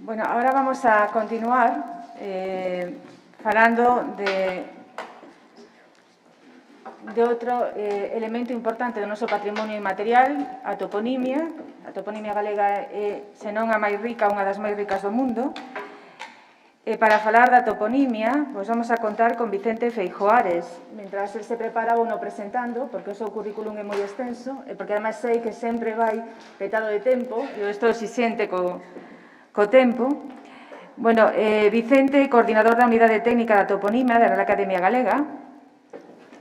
Bueno, ahora vamos a continuar falando de outro elemento importante do noso patrimonio inmaterial, a toponimia. A toponimia galega é, senón a máis rica, unha das máis ricas do mundo. E para falar da toponimia, pois vamos a contar con Vicente Feijóo Ares. Mentras el se prepara, vou no presentando, porque o seu currículum é moi extenso, e porque ademais sei que sempre vai petado de tempo, e eu estou exixente co tempo. Bueno, Vicente, coordinador da Unidade Técnica da Toponimia da Real Academia Galega,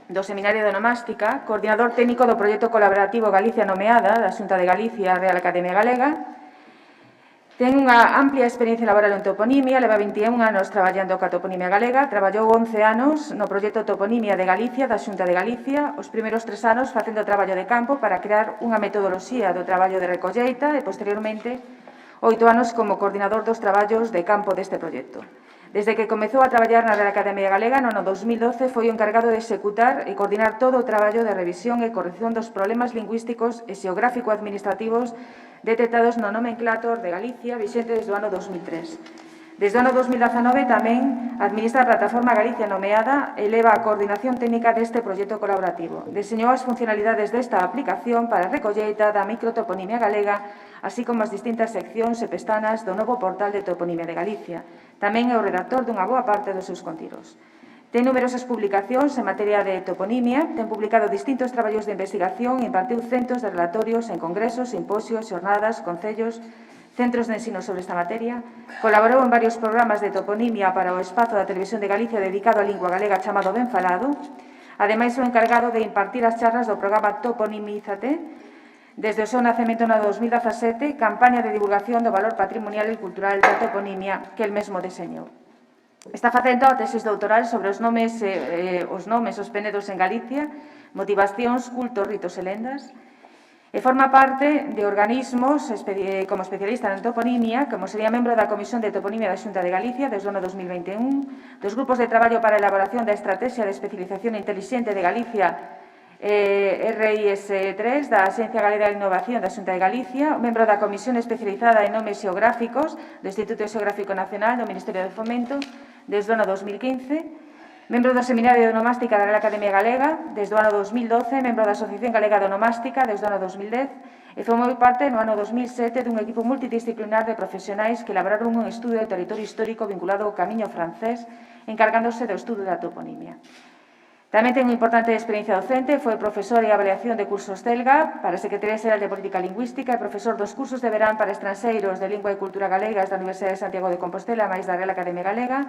do Seminario de Onomástica, coordinador técnico do proxecto colaborativo Galicia Nomeada, da Xunta de Galicia, Real Academia Galega. Ten unha amplia experiencia laboral en toponimia, leva 21 anos traballando coa toponimia galega, traballou 11 anos no proxecto Toponimia de Galicia, da Xunta de Galicia, os primeiros 3 anos facendo traballo de campo para crear unha metodoloxía do traballo de recolleita e, posteriormente, 8 anos como coordinador dos traballos de campo deste proxecto. Desde que comezou a traballar na Real Academia Galega, no ano 2012, foi o encargado de executar e coordinar todo o traballo de revisión e corrección dos problemas lingüísticos e xeográfico-administrativos detectados no nomenclator de Galicia, vixente desde o ano 2003. Desde o ano 2019 tamén administra a plataforma Galicia Nomeada e leva a coordinación técnica deste proxecto colaborativo. Deseñou as funcionalidades desta aplicación para a recolleita da microtoponimia galega, así como as distintas seccións e pestanas do novo portal de toponimia de Galicia. Tamén é o redactor dunha boa parte dos seus contidos. Ten numerosas publicacións en materia de toponimia, ten publicado distintos traballos de investigación e impartiu centos de relatorios en congresos, simposios, xornadas, concellos, centros de ensino sobre esta materia, colaborou en varios programas de toponimia para o espazo da Televisión de Galicia dedicado á lingua galega chamado Ben Falado. Ademais, o encargado de impartir as charlas do programa Toponimízate, desde o seu nacemento no 2017, campaña de divulgación do valor patrimonial e cultural da toponimia que el mesmo deseñou. Está facendo a tesis doutoral sobre os nomes penedos en Galicia, motivacións, cultos, ritos e lendas, e forma parte de organismos como especialista en toponimia, como sería membro da Comisión de Toponimia da Xunta de Galicia desde o ano 2021, dos grupos de traballo para a elaboración da Estrategia de Especialización Intelixente de Galicia, RIS3, da Axencia Galega de Innovación da Xunta de Galicia, membro da Comisión Especializada en Nomes Xeográficos do Instituto Xeográfico Nacional do Ministerio de Fomento desde o ano 2015, membro do Seminario de Onomástica da Real Academia Galega desde o ano 2012, membro da Asociación Galega de Onomástica desde o ano 2010 e formou parte no ano 2007 dun equipo multidisciplinar de profesionais que elaboraron un estudo de territorio histórico vinculado ao camiño francés encargándose do estudo da toponimia. Tamén ten unha importante experiencia docente, foi profesor e avaliación de cursos CELGA para a Secretaría Xeral de Política Lingüística e profesor dos cursos de verán para estranxeiros de Lingua e Cultura Galegas da Universidade de Santiago de Compostela, máis da Real Academia Galega.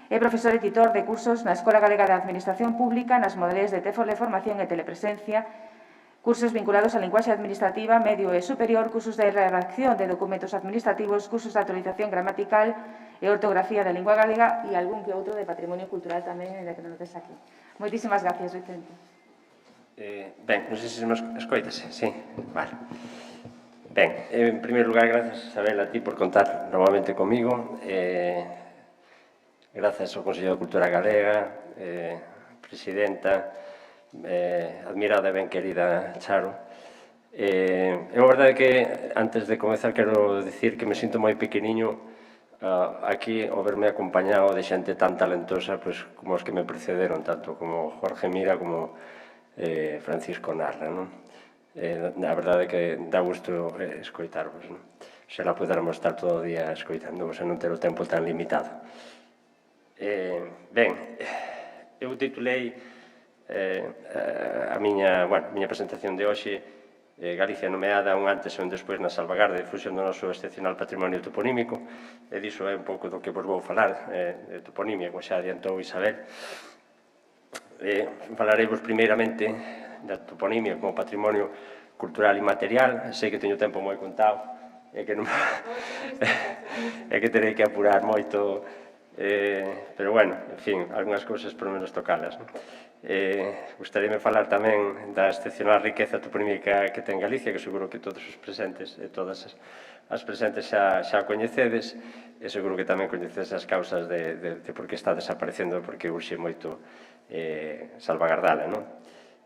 É profesor e titor de cursos na Escola Galega de Administración Pública nas modalidades de TEFOL de Formación e Telepresencia, cursos vinculados á linguaxe administrativa, medio e superior, cursos de redacción de documentos administrativos, cursos de actualización gramatical e ortografía da lingua galega e algún que outro de patrimonio cultural tamén, que non tes aquí. Moitísimas gracias, Vicente. Ben, non sei se nos escoitas, sí, vale. Ben, en primeiro lugar, grazas, Isabel, a ti por contar novamente comigo. Grazas ao Consello de Cultura Galega, presidenta, admirada e ben querida Charo. É unha verdade que, antes de comezar, quero dicir que me sinto moi pequeniño aquí ao verme acompañado de xente tan talentosa como os que me precederon, tanto como Jorge Mira como Francisco Narra. A verdade é que dá gusto escoitarvos. Xela podermos estar todo o día escoitándovos e non ter o tempo tan limitado. Ben, eu titulei a miña presentación de hoxe Galicia Nomeada, un antes e un despois na salvagarda e difusión do noso excepcional patrimonio toponímico, e diso é un pouco do que vos vou falar, de toponimia, como xa adiantou Isabel. Falareivos primeiramente da toponimia como patrimonio cultural e material. Sei que teño tempo moi contado e que terei que apurar moito, pero bueno, en fin, algunhas cousas por menos tocalas. Gustaríame falar tamén da excepcional riqueza toponímica que ten Galicia, que seguro que todos os presentes e todas as presentes xa coñecedes, e seguro que tamén coñecedes as causas de por que está desaparecendo, porque urxe moito salvagardala.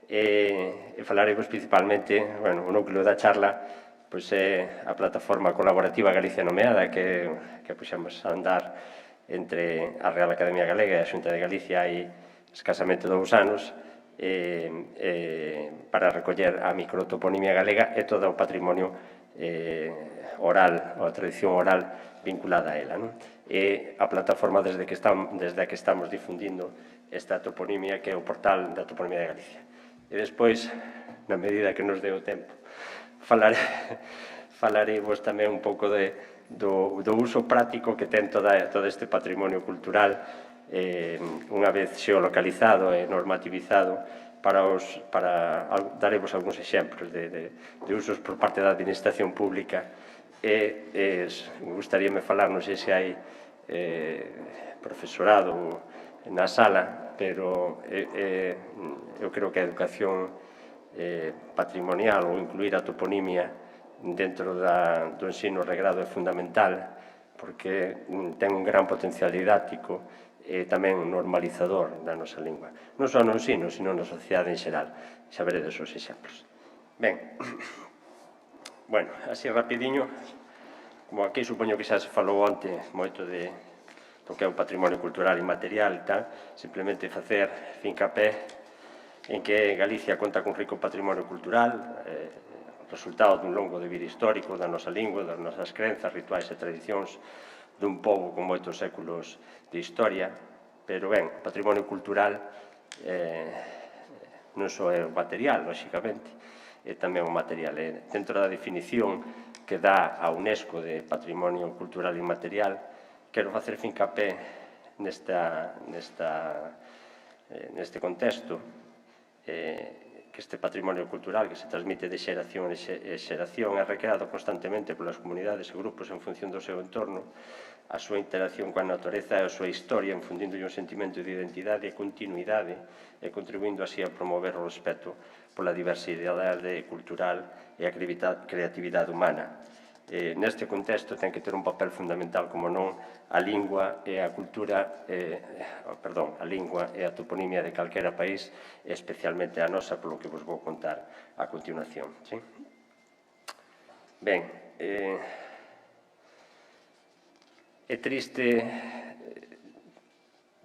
E falaremos principalmente, o núcleo da charla pois é a plataforma colaborativa Galicia Nomeada que puxemos a andar entre a Real Academia Galega e a Xunta de Galicia hai escasamente 2 anos para recoller a microtoponimia galega e todo o patrimonio oral, ou a tradición oral vinculada a ela. É a plataforma desde a que estamos difundindo esta toponimia que é o portal da toponimia de Galicia. E despois, na medida que nos dé o tempo, falaremos tamén un pouco do uso práctico que ten todo este patrimonio cultural unha vez xeolocalizado e normativizado daremos algúns exemplos de usos por parte da administración pública e gustaríame falar, non sei se hai profesorado na sala, pero eu creo que a educación patrimonial ou incluir a toponimia dentro do ensino regrado é fundamental porque ten un gran potencial didáctico e tamén normalizador da nosa lingua. Non só no ensino, sino na sociedade en xeral. Xa veredes os exemplos. Ben, bueno, así rapidiño, como aquí supoño que xa se falou onte moito do que é o patrimonio cultural inmaterial e tal, simplemente facer fincapé en que Galicia conta cun rico patrimonio cultural, resultado dun longo devir histórico da nosa lingua, das nosas crenzas, rituais e tradicións dun pobo con moitos séculos de historia, pero ben, o patrimonio cultural non só é o material, lóxicamente, é tamén o material. Dentro da definición que dá a UNESCO de patrimonio cultural inmaterial, quero facer fincapé neste contexto que este patrimonio cultural que se transmite de xeración en xeración é recreado constantemente polas comunidades e grupos en función do seu entorno, a súa interacción coa natureza e a súa historia, infundíndolle un sentimento de identidade e continuidade e contribuindo así a promover o respeto pola diversidade cultural e a creatividade humana. Neste contexto ten que ter un papel fundamental, como non, a lingua e a cultura, a lingua e a toponimia de calquera país, especialmente a nosa, polo que vos vou contar a continuación. Ben, é triste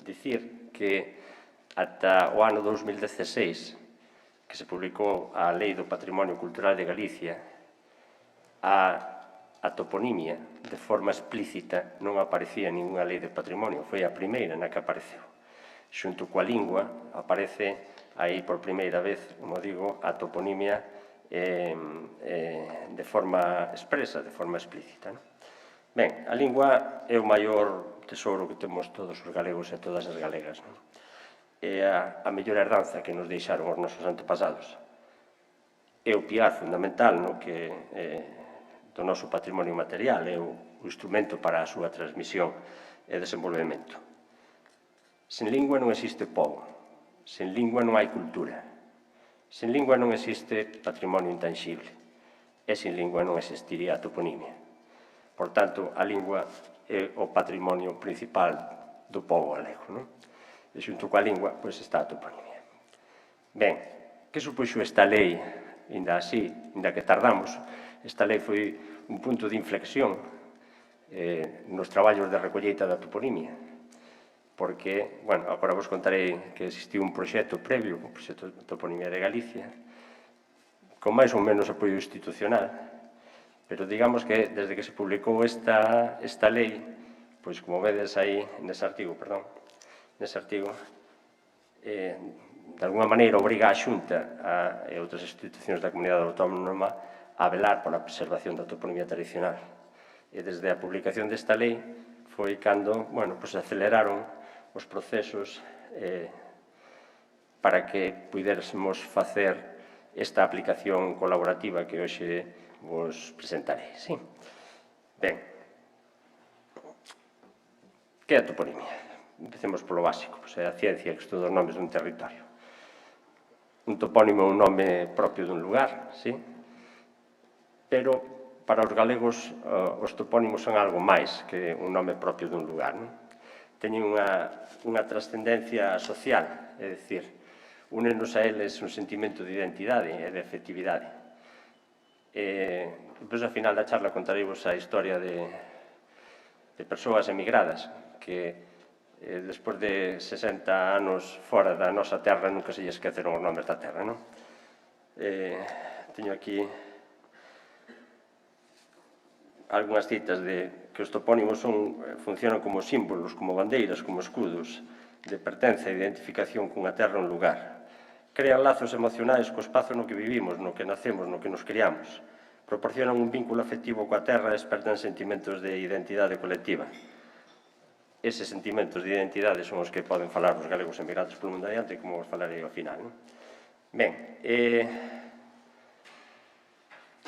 dicir que ata o ano 2016, que se publicou a Lei do Patrimonio Cultural de Galicia, a toponimia, de forma explícita, non aparecía en ninguna lei de patrimonio. Foi a primeira na que apareceu. Xunto coa lingua, aparece aí por primeira vez, como digo, a toponimia de forma expresa, de forma explícita. Ben, a lingua é o maior tesouro que temos todos os galegos e todas as galegas. É a mellor herdanza que nos deixaron os nosos antepasados. É o piar fundamental do noso patrimonio material, é o instrumento para a súa transmisión e desenvolvemento. Sen lingua non existe pobo, sen lingua non hai cultura, sen lingua non existe patrimonio intangible, e sen lingua non existiría a toponimia. Por tanto, a lingua é o patrimonio principal do pobo galego, e xunto coa lingua, pois está a toponimia. Ben, que supuxo esta lei, ainda así, ainda que tardamos? Esta lei foi un punto de inflexión nos traballos de recolleita da toponimia, porque, bueno, agora vos contarei que existiu un proxecto previo, un proxecto de toponimia de Galicia, con máis ou menos apoio institucional, pero digamos que desde que se publicou esta lei, pois como vedes aí nese artigo, de alguma maneira obriga a Xunta e outras institucións da comunidade autónoma a velar pola preservación da toponimia tradicional. E desde a publicación desta lei foi cando, bueno, pois aceleraron os procesos para que puidésemos facer esta aplicación colaborativa que hoxe vos presentarei. Ben, que é a toponimia? Empecemos polo básico, pois é a ciencia que estuda os nomes dun territorio. Un topónimo é un nome propio dun lugar, pero para os galegos os topónimos son algo máis que un nome propio dun lugar. Teñen unha trascendencia social, é dicir, únenos a eles un sentimento de identidade e de afectividade. Depois, ao final da charla, contareivos a historia de persoas emigradas que, despois de 60 anos fora da nosa terra, nunca se lle esqueceron os nomes da terra, non? Teño aquí algunhas citas de que os topónimos funcionan como símbolos, como bandeiras, como escudos de pertenza e identificación cunha terra ou un lugar. Crean lazos emocionais co espazo no que vivimos, no que nacemos, no que nos criamos. Proporcionan un vínculo afectivo coa terra e despertan sentimentos de identidade colectiva. Eses sentimentos de identidade son os que poden falar os galegos emigrantes polo mundo adiante, como os falarei ao final. Ben,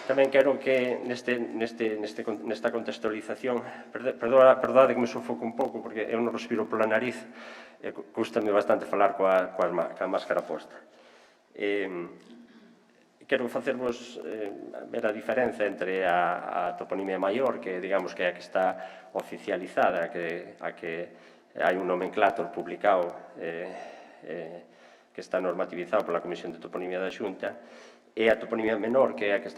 tamén quero que nesta contextualización, perdade que me sofoco un pouco, porque eu non respiro pola nariz, e cústame bastante falar coa máscara posta. Quero facervos ver a diferenza entre a toponimia maior, que digamos que é a que está oficializada, a que hai un nomenclator publicado que está normativizado pola Comisión de Toponimia da Xunta, e a toponimia menor, que é a que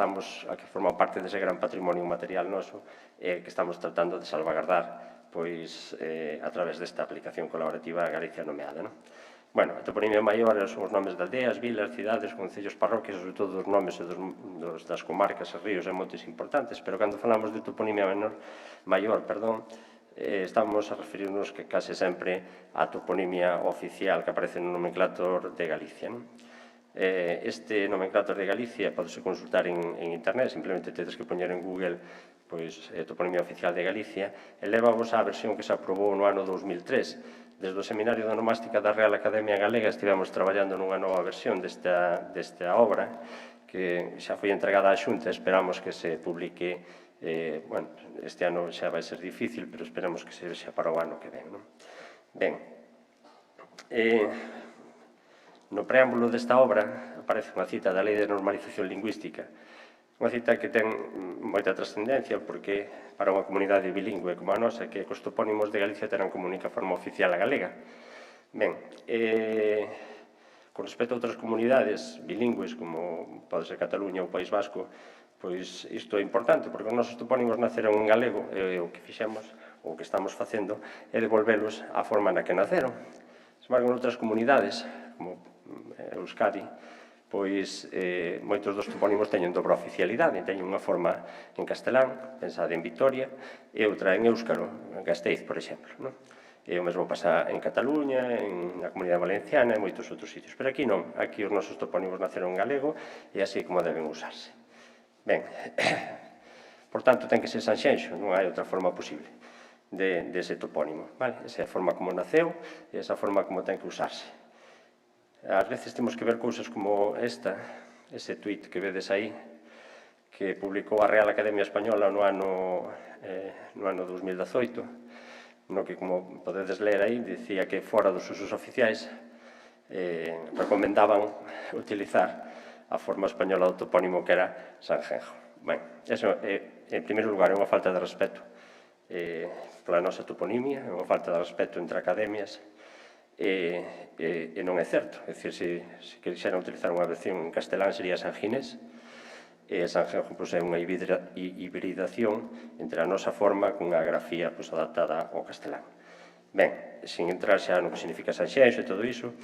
forma parte dese gran patrimonio material noso, e que estamos tratando de salvagardar a través desta aplicación colaborativa Galicia Nomeada. Bueno, a toponimia maior son os nomes de aldeas, vilas, cidades, concellos, parroquias, sobre todo os nomes das comarcas e ríos e montes importantes, pero cando falamos de toponimia maior, estamos a referirnos que case sempre á toponimia oficial que aparece no nomenclator de Galicia. Este nomenclator de Galicia podese consultar en internet, simplemente tedes que poñer en Google toponimia oficial de Galicia, e levamos á versión que se aprobou no ano 2003. Desde o Seminario de Onomástica da Real Academia Galega estivemos traballando nunha nova versión desta obra que xa foi entregada á Xunta. Esperamos que se publique, este ano xa vai ser difícil, pero esperamos que se xa para o ano que ven. Ben, no preámbulo desta obra aparece unha cita da Lei de Normalización Lingüística, unha cita que ten moita trascendencia porque para unha comunidade bilingüe como a nosa, que os topónimos de Galicia terán como única forma oficial a galega. Ben, con respecto a outras comunidades bilingües como pode ser Cataluña ou País Vasco, pois isto é importante porque os nosos topónimos naceron en galego e o que fixemos, ou o que estamos facendo, é devolvelos á forma na que naceron. Sin embargo, en outras comunidades, como Euskadi, pois moitos dos topónimos teñen dobra oficialidade, teñen unha forma en castelán, pensada en Vitoria, e outra en éuscaro, en Gasteiz, por exemplo. E o mesmo pasa en Cataluña, na Comunidade Valenciana e moitos outros sitios. Pero aquí non, aquí os nosos topónimos naceron en galego e así como deben usarse. Ben, por tanto, ten que ser Sanxenxo, non hai outra forma posible dese topónimo. Esa é a forma como naceu e esa forma como ten que usarse. Ás veces temos que ver cousas como ese tuit que vedes aí, que publicou a Real Academia Española no ano 2018, no que, como podedes ler aí, dicía que fora dos usos oficiais recomendaban utilizar a forma española do topónimo que era Sanxenxo. Ben, eso, en primeiro lugar, é unha falta de respeto pola nosa toponimia, é unha falta de respeto entre academias, e non é certo. É dicir, se quixeran utilizar unha versión en castelán sería Sanginés, e Sanxenxo é unha hibridación entre a nosa forma cunha grafía adaptada ao castelán. Ben, sin entrar xa no que significa Sanxenxo e todo iso,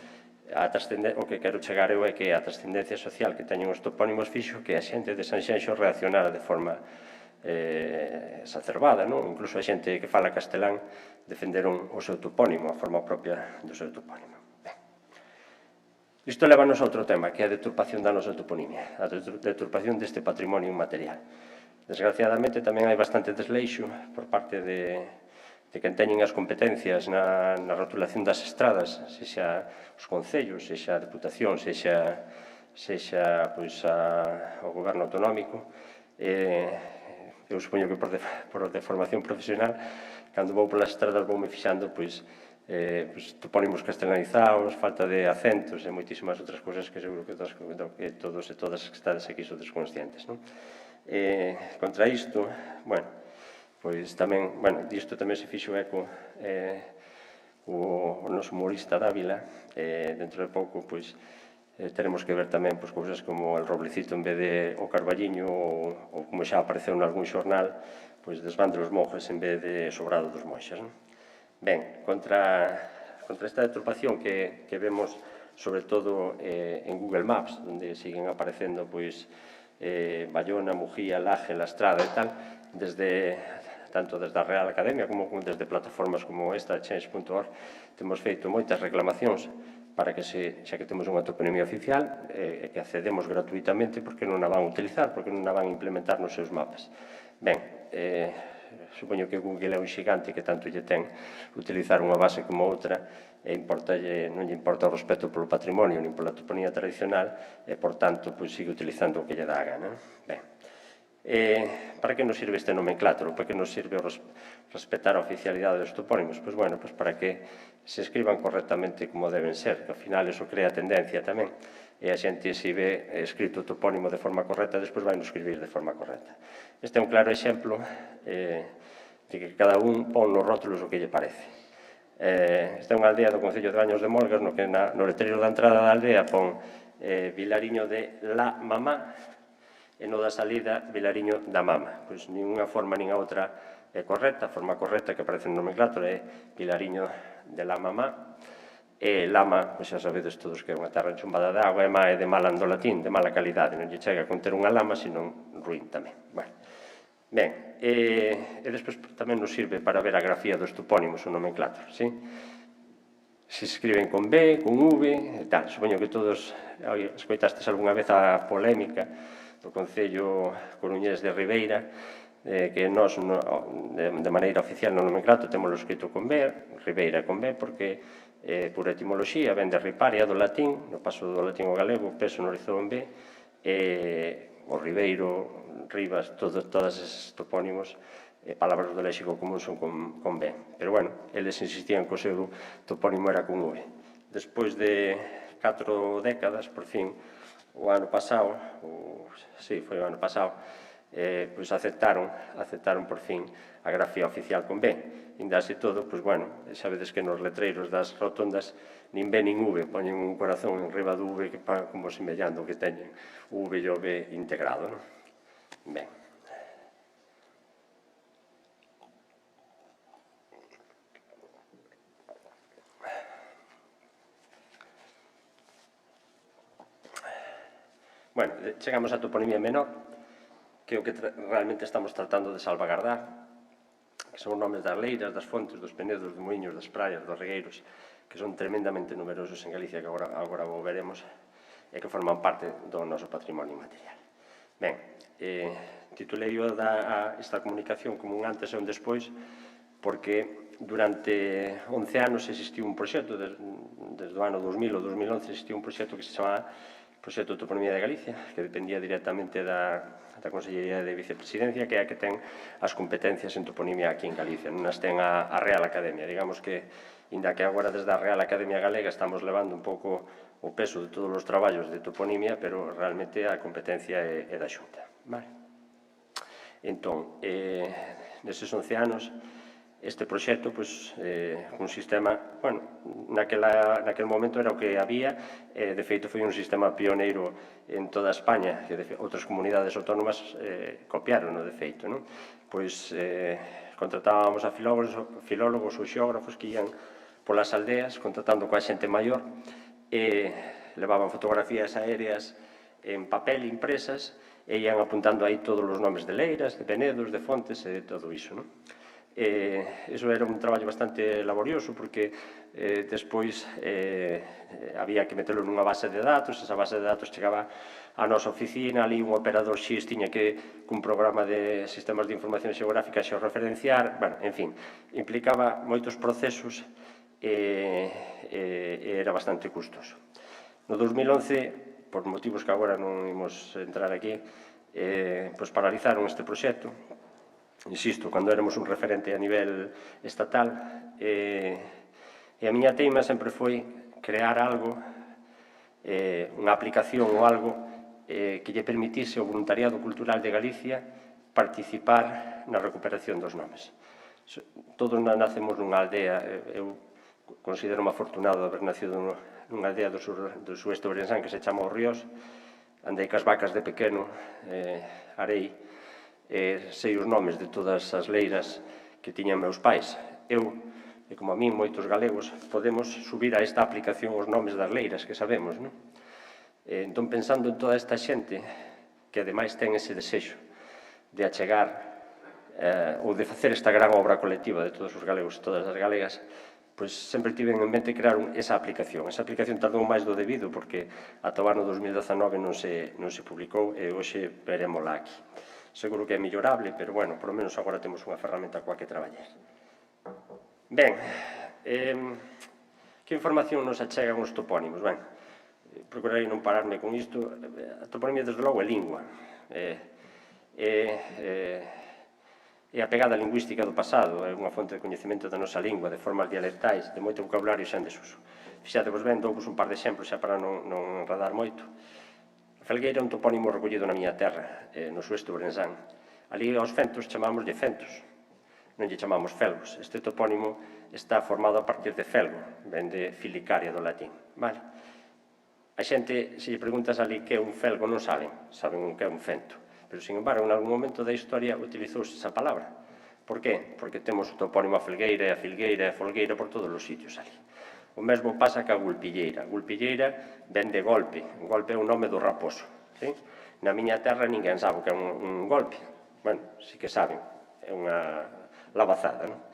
o que quero chegar eu é que a trascendencia social que teñen os topónimos fixo que a xente de Sanxenxo reaccionara de forma exacerbada, incluso a xente que fala castelán defenderon o seu topónimo, a forma propia do seu topónimo. Isto leva-nos a outro tema, que é a deturpación da nosa toponimia, a deturpación deste patrimonio inmaterial. Desgraciadamente tamén hai bastante desleixo por parte de quen teñen as competencias na rotulación das estradas, sexa os concellos, sexa a Deputación, sexa o Goberno autonómico. Eu supoño que por deformación profesional, cando vou polas estradas voume fixando topónimos castelanizados, falta de acentos e moitísimas outras cousas que seguro que todos e todas que estades aquí sodes conscientes. Contra isto, pois tamén, disto tamén se fixo eco o noso humorista Dávila, dentro de pouco, pois, Teremos que ver tamén cousas como el Roblecito en vez de o Carballiño ou como xa apareceu en algún xornal, Desván de los monjes en vez de Sobrado dos monxes. Ben, contra esta deturpación que vemos sobre todo en Google Maps, onde siguen aparecendo Bayona, Mujía, Laje, La Estrada e tal, tanto desde a Real Academia como desde plataformas como esta, Change.org, temos feito moitas reclamacións para que, xa que temos unha toponimia oficial, que accedemos gratuitamente, porque non a van utilizar, porque non a van implementar nos seus mapas. Ben, supoño que Google é un xigante que tanto lle ten utilizar unha base como outra, non lle importa o respeto polo patrimonio nin pola toponía tradicional, e, por tanto, sigue utilizando o que lle dá a gana. Ben, para que nos sirve este nomenclátor? Para que nos sirve respetar a oficialidade dos topónimos? Bueno, para que se escriban correctamente como deben ser, que ao final eso crea tendencia tamén, e a xente se ve escrito o topónimo de forma correcta, despois vai nos escribir de forma correcta. Este é un claro exemplo de que cada un pon nos rótulos o que lle parece. Esta é unha aldea do Concello de Baños de Molgas, no que no letreiro da entrada da aldea pon Vilariño de la Mamá, e no da salida Vilariño da Mama. Pois nin unha forma nin a outra é correcta. A forma correcta que aparece no nomenclátor é Vilariño de la Mamá. E Lama, xa sabedes todos que é unha terra enchumbada de agua, e má é de mal andolatín, de mala calidade. Non lle chega a conter unha lama, senón ruín tamén. Ben, e despois tamén nos sirve para ver a grafía dos topónimos o nomenclátor, si? Se escriben con B, con V, e tal. Supoño que todos escoitastes algunha vez a polémica do Concello coruñés de Ribeira, que nós, de maneira oficial no nomenclato, temos escrito con B, Ribeira con B, porque, por etimoloxía, ven de riparia do latín, no paso do latín ao galego, o peso no rizou en B, o Ribeiro, Rivas, todos esos topónimos, palabras do léxico común son con B. Pero, bueno, eles insistían que o seu topónimo era con V. Despois de 4 décadas, por fin, o ano pasado, foi o ano pasado, aceptaron por fin a grafía oficial con B. Inda así todo, sabedes que nos letreiros das rotondas nin B nin V, poñen un corazón en riba do V como semellando que teñen o V e o B integrado. Ben. Bueno, chegamos á toponimia menor, que é o que realmente estamos tratando de salvagardar, que son os nomes das leiras, das fontes, dos penedos, dos moinhos, das praias, dos regueiros, que son tremendamente numerosos en Galicia, que agora o veremos, e que forman parte do noso patrimonio inmaterial. Ben, titulei esta comunicación como un antes e un despois, porque durante 11 anos existiu un proxecto, desde o ano 2000 ou 2011 existiu un proxecto que se chamaba Proxecto de Toponimia de Galicia, que dependía directamente da Consellería de Vicepresidencia, que é a que ten as competencias en toponimia aquí en Galicia, non as ten a Real Academia. Digamos que, inda que agora desde a Real Academia Galega estamos levando un pouco o peso de todos os traballos de toponimia, pero realmente a competencia é da Xunta. Entón, neses 11 anos, este proxecto, un sistema, naquel momento era o que había, de feito foi un sistema pioneiro en toda España, que outras comunidades autónomas copiaron, de feito. Contratábamos a filólogos ou xeógrafos que ian polas aldeas, contratando coa xente maior, e levaban fotografías aéreas en papel impresas, e ian apuntando aí todos os nomes de leiras, de penedos, de fontes e de todo iso. Iso era un traballo bastante laborioso, porque despois había que metelo nunha base de datos, esa base de datos chegaba á nosa oficina, ali un operador X tiña que, cun programa de sistemas de información xeográfica, xeorreferenciar, en fin, implicaba moitos procesos e era bastante custoso. No 2011, por motivos que agora non imos entrar aquí, paralizaron este proxecto. Insisto, cando éramos un referente a nivel estatal, e a miña teima sempre foi crear algo, unha aplicación ou algo que lle permitise ao voluntariado cultural de Galicia participar na recuperación dos nomes. Todos nacemos nunha aldea, eu considero-me afortunado de haber nacido nunha aldea do sueste ourensán que se chama Os Ríos. Andei cas vacas de pequeno, arei, sei os nomes de todas as leiras que tiñan meus pais. Eu, e como a min, moitos galegos, podemos subir a esta aplicación os nomes das leiras que sabemos, non? Entón, pensando en toda esta xente que ademais ten ese desexo de achegar ou de facer esta gran obra colectiva de todos os galegos e todas as galegas, pois sempre tiven en mente crear esa aplicación. Esa aplicación tardou máis do debido porque ata o ano 2019 non se publicou e hoxe verémola aquí. Seguro que é mellorable, pero, bueno, por lo menos agora temos unha ferramenta coa que traballar. Ben, que información nos achegan os topónimos? Ben, procurarei non pararme con isto. A toponimia, desde logo, é lingua. É a pegada lingüística do pasado, é unha fonte de coñecemento da nosa lingua, de formas dialectais, de moito vocabulario xa en desuso. Fixadevos ben, douvos un par de exemplos xa para non enredar moito. A Felgueira é un topónimo recollido na miña terra, no sueste ourensán. Ali aos fentos chamámoslle fentos, non lle chamamos felgos. Este topónimo está formado a partir de felgo, ven de filicaria do latín. A xente, se lle preguntas ali que é un felgo, non saben o que é un fento. Pero, sin embargo, en algún momento da historia utilizouse esa palabra. Por qué? Porque temos o topónimo a Felgueira, a Filgueira e a Folgueira por todos os sitios ali. O mesmo pasa ca Gulpilleira. Gulpilleira ven de golpe. Un golpe é o nome do raposo. Na miña terra ninguén sabe o que é un golpe. Bueno, sí que saben. É unha lavazada, non?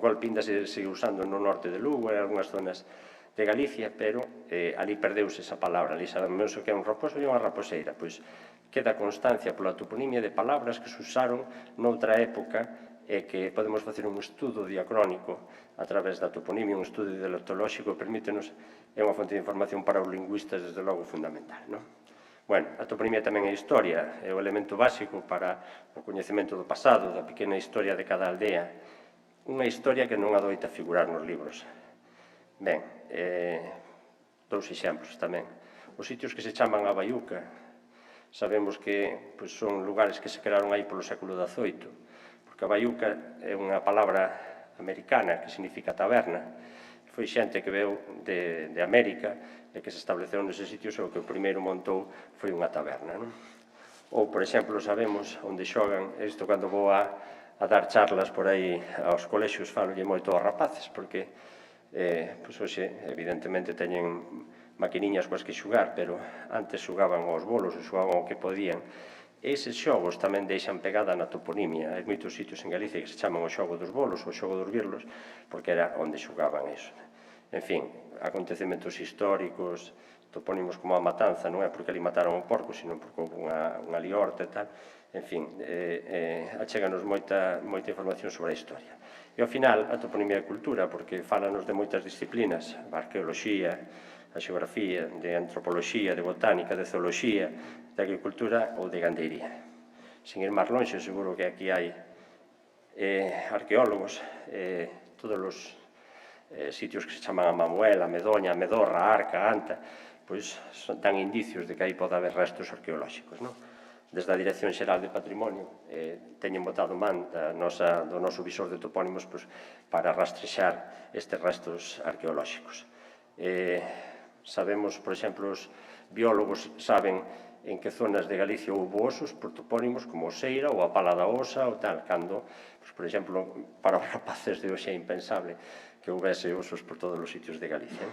Golpe ainda se sigue usando no norte de Lugo e en algunhas zonas de Galicia, pero ali perdeuse esa palabra. Ali sabemos o que é un raposo e unha raposeira. Pois queda constancia pola toponimia de palabras que se usaron noutra época e que podemos facer un estudo diacrónico a través da toponimia, un estudo dialectolóxico, permítenos, é unha fonte de información para os lingüistas, desde logo, fundamental, non? Bueno, a toponimia tamén é historia, é o elemento básico para o coñecemento do pasado, da pequena historia de cada aldea, unha historia que non adoita figurar nos libros. Ben, dous exemplos tamén. Os sitios que se chaman a Baiuca, sabemos que son lugares que se crearon aí polo século XVIII, porque a Baiuca é unha palabra americana que significa taberna. Foi xente que veu de América e que se estableceu neses sitios e o que o primeiro montou foi unha taberna. Ou, por exemplo, sabemos onde xogan, isto cando vou a dar charlas por aí aos colexios, falolle moito aos rapaces, porque hoxe, evidentemente, teñen maquiniñas coas que xugar, pero antes xugaban aos bolos e xugaban o que podían. Eses xogos tamén deixan pegada na toponimia. Hai moitos sitios en Galicia que se chaman o xogo dos bolos ou o xogo dos birlos, porque era onde xugaban iso. En fin, acontecementos históricos, topónimos como a Matanza, non é porque ali mataron o porco, sino porque houve unha liorta e tal. En fin, achéganos moita información sobre a historia. E, ao final, a toponimia é cultura, porque fálanos de moitas disciplinas, a arqueoloxía, a xeografía, de antropoloxía, de botánica, de zooloxía, de agricultura ou de gandeiría. Sin ir máis lonxe, seguro que aquí hai arqueólogos, todos os sitios que se chaman a Mamuel, a Medoña, a Medorra, a Arca, a Anta, pois dan indicios de que aí pode haber restos arqueolóxicos, non? Desde a Dirección Xeral de Patrimonio teñen botado man do noso visor de topónimos para rastrexar estes restos arqueolóxicos. Sabemos, por exemplo, os biólogos saben en que zonas de Galicia houve osos por topónimos como Oseira ou a Pala da Osa ou tal, cando, por exemplo, para os rapaces de hoxe é impensable que houvese osos por todos os sitios de Galicia.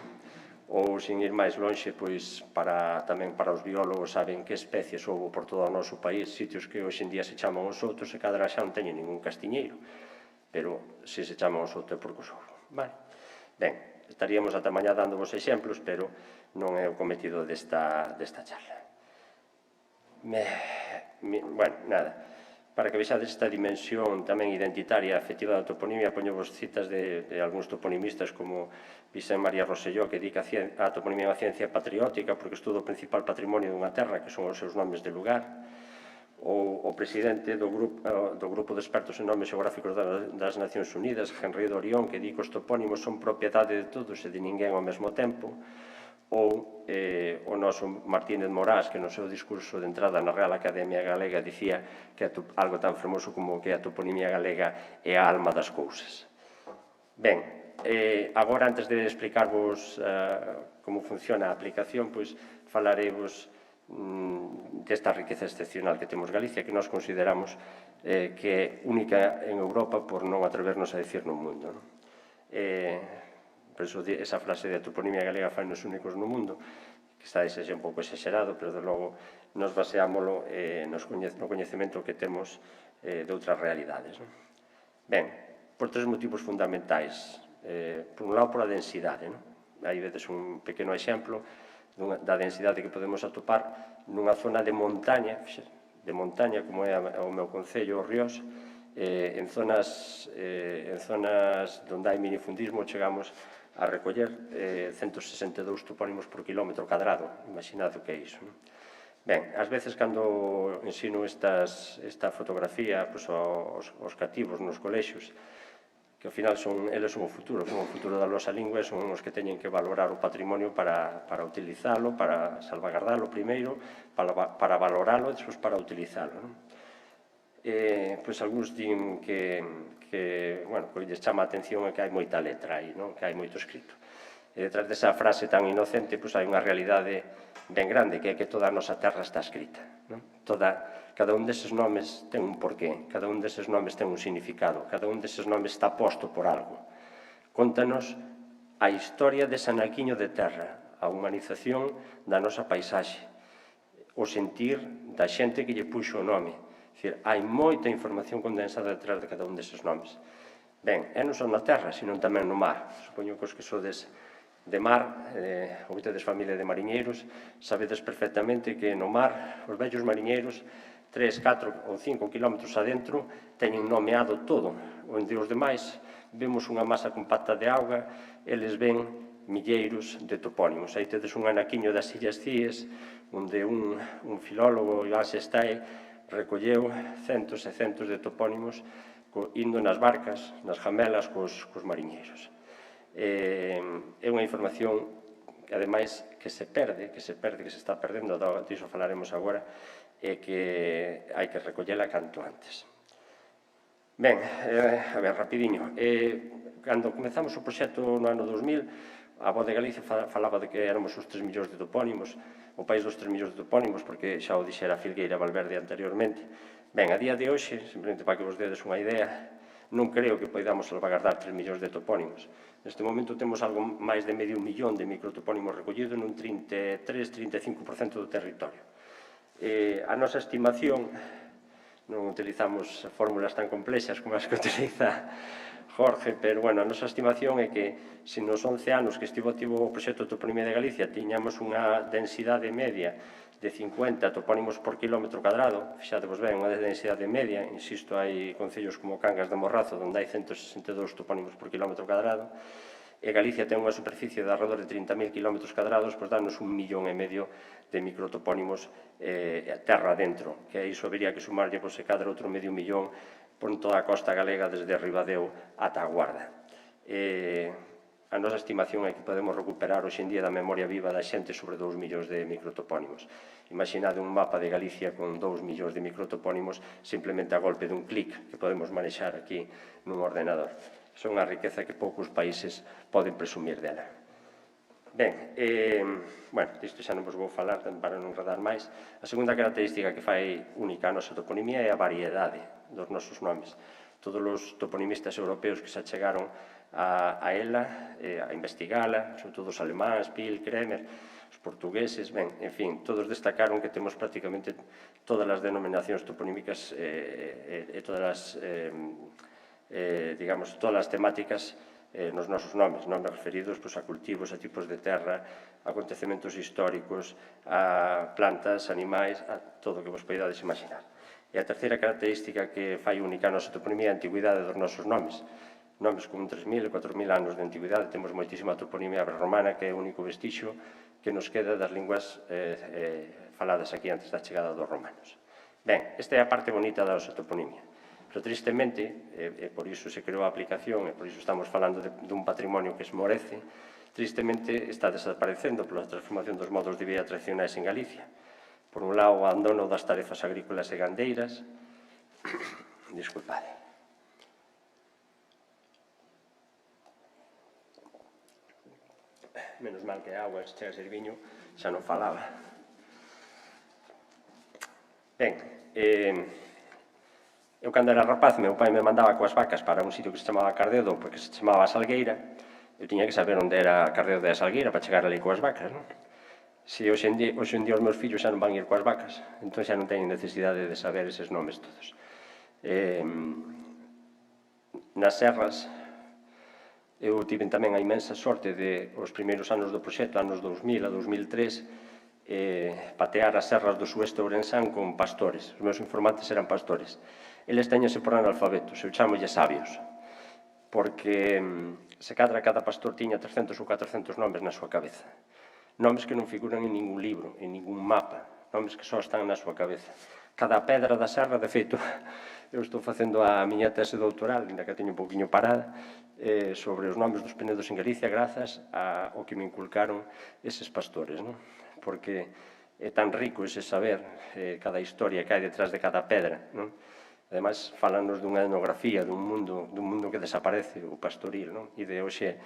Ou, sin ir máis lonxe, tamén para os biólogos saben que especies houve por todo o noso país, sitios que hoxe en día se chaman os outros e cadra xa non teñen ningún castiñeiro, pero se se chaman os outros é porque os houve. Ben, estaríamos ata mañá dándovos exemplos, pero non é o cometido desta charla. Bueno, nada. Para que vexades esta dimensión tamén identitaria afectiva da toponimia, poñovos citas de algúns toponimistas como Vicente María Rosselló, que di que a toponimia é unha ciencia patriótica porque estuda o principal patrimonio dunha terra, que son os seus nomes de lugar. Ou o presidente do grupo de expertos en nomes xeográficos das Nacións Unidas, Henry Dorion, que di que os topónimos son propiedade de todos e de ninguén ao mesmo tempo. Ou o noso Martínez Morás, que no seu discurso de entrada na Real Academia Galega dicía que algo tan fermoso como que a toponimia galega é a alma das cousas. Ben, agora, antes de explicarvos como funciona a aplicación, pois falaremos desta riqueza excepcional que temos Galicia, que nós consideramos que é única en Europa por non atrevernos a dicir no mundo. Por iso, esa frase de a toponimia galega fainos únicos no mundo, que está un pouco exagerado, pero, de logo, nos baseámoslo no coñecemento que temos de outras realidades. Ben, por tres motivos fundamentais. Por un lado, por a densidade. Aí vedes un pequeno exemplo da densidade que podemos atopar nunha zona de montaña, como é o meu concello, o Ríos. En zonas onde hai minifundismo chegamos a recoller 162 topónimos por kilómetro cadrado. Imaginad o que é iso. Ben, ás veces, cando ensino esta fotografía aos cativos nos colexios, que ao final eles son o futuro da nosa lingua, son os que teñen que valorar o patrimonio para utilizalo, para salvagardalo primeiro, para valoralo e despois para utilizalo. Pois algúns din que lles chama a atención é que hai moita letra aí, que hai moito escrito. E detrás desa frase tan inocente hai unha realidade ben grande, que é que toda a nosa terra está escrita. Cada un deses nomes ten un porqué, cada un deses nomes ten un significado, cada un deses nomes está posto por algo. Contanos a historia dese anaquiño de terra, a humanización da nosa paisaxe, o sentir da xente que lle puxo o nome. Hai moita información condensada detrás de cada un deses nomes. Ben, e non só na terra, sino tamén no mar. Supoño que os que sodes de mar, ou tedes familia de mariñeiros, sabedes perfectamente que no mar os vellos mariñeiros 3, 4 ou 5 kilómetros adentro teñen nomeado todo, onde os demais vemos unha masa compacta de auga, eles ven milleiros de topónimos. Aí tedes un anaquiño das Illas Cíes, onde un filólogo, Iván Sestae, recolleu centos e centos de topónimos indo nas barcas, nas jamelas cos mariñeiros. É unha información que, ademais, que se está perdendo, diso falaremos agora, e que hai que recollela canto antes. Ben, a ver, rapidiño. Cando comezamos o proxecto no ano 2000, a Voz de Galicia falaba de que éramos os 3 millóns de topónimos, o país dos 3 millóns de topónimos, porque xa o dixera Filgueira Valverde anteriormente. Ben, a día de hoxe, simplemente para que vos dedes unha idea, non creo que poidamos salvagardar 3 millóns de topónimos. Neste momento temos algo máis de medio millón de microtopónimos recollidos nun 33-35% do territorio. A nosa estimación, non utilizamos fórmulas tan complexas como as que utiliza Jorge, pero, a nosa estimación é que se nos 11 anos que estivo activo o proxecto de toponimia de Galicia tiñamos unha densidade media de 50 topónimos por kilómetro cadrado, fixadevos ben, unha densidade media, insisto, hai concellos como Cangas de Morrazo, onde hai 162 topónimos por kilómetro cadrado, e Galicia ten unha superficie de alrededor de 30.000 kilómetros cadrados, pois danos 1,5 millón de microtopónimos terra dentro, que a iso habería que sumarlle, se cadra outro medio millón por toda a costa galega, desde Ribadeo ata a Guarda. A nosa estimación é que podemos recuperar hoxe en día da memoria viva da xente sobre 2 millóns de microtopónimos. Imaginade un mapa de Galicia con 2 millóns de microtopónimos simplemente a golpe dun clic que podemos manexar aquí nun ordenador. Son unha riqueza que poucos países poden presumir dela. Ben, disto xa non vos vou falar para non enredar máis. A segunda característica que fai única a nosa toponimia é a variedade dos nosos nomes. Todos os toponimistas europeos que se achegaron a ela, a investigala, sobre todo os alemáns, Pil, Kremer, os portugueses, en fin, todos destacaron que temos prácticamente todas as denominacións toponímicas e todas as temáticas nos nosos nomes referidos a cultivos, a tipos de terra, a acontecementos históricos, a plantas, animais, a todo o que vos poidades imaginar. E a terceira característica que fai única a nosa toponimia é a antigüidade dos nosos nomes. Nomes con 3.000 e 4.000 anos de antigüidade, temos moitísima toponimia romana, que é o único vestixo que nos queda das linguas faladas aquí antes da chegada dos romanos. Ben, esta é a parte bonita da nosa toponimia. Pero, tristemente, e por iso se creou a aplicación, e por iso estamos falando dun patrimonio que esmorece, tristemente está desaparecendo pola transformación dos modos de vida tradicionais en Galicia. Por un lado, o abandono das tarefas agrícolas e gandeiras. Disculpade. menos mal que a auga, se chega a ser viño, xa non falaba. Ben, eu cando era rapaz, meu pai me mandaba coas vacas para un sitio que se chamaba Cardedo, porque se chamaba a Salgueira, eu tiña que saber onde era Cardedo da Salgueira para chegar ali coas vacas, non? Se hoxe en día os meus fillos xa non van ir coas vacas, entón xa non teñen necesidade de saber eses nomes todos. Nas serras, eu tive tamén a imensa sorte de, os primeiros anos do proxecto, anos 2000 a 2003, patear as serras do sueste ourensán con pastores. Os meus informantes eran pastores. Eles teñense por analfabetos, eu chamolle sabios, porque se cadra cada pastor tiña 300 ou 400 nomes na súa cabeza. Nomes que non figuran en ningún libro, en ningún mapa, nomes que só están na súa cabeza. Cada pedra da serra, de feito, eu estou facendo a miña tese doutoral, ainda que a teño un pouquiño parada, sobre os nomes dos penedos en Galicia grazas ao que me inculcaron eses pastores, non? Porque é tan rico ese saber, cada historia que hai detrás de cada pedra, non? Ademais, falanos dunha etnografía, dun mundo que desaparece, o pastoril, non? E de hoxe,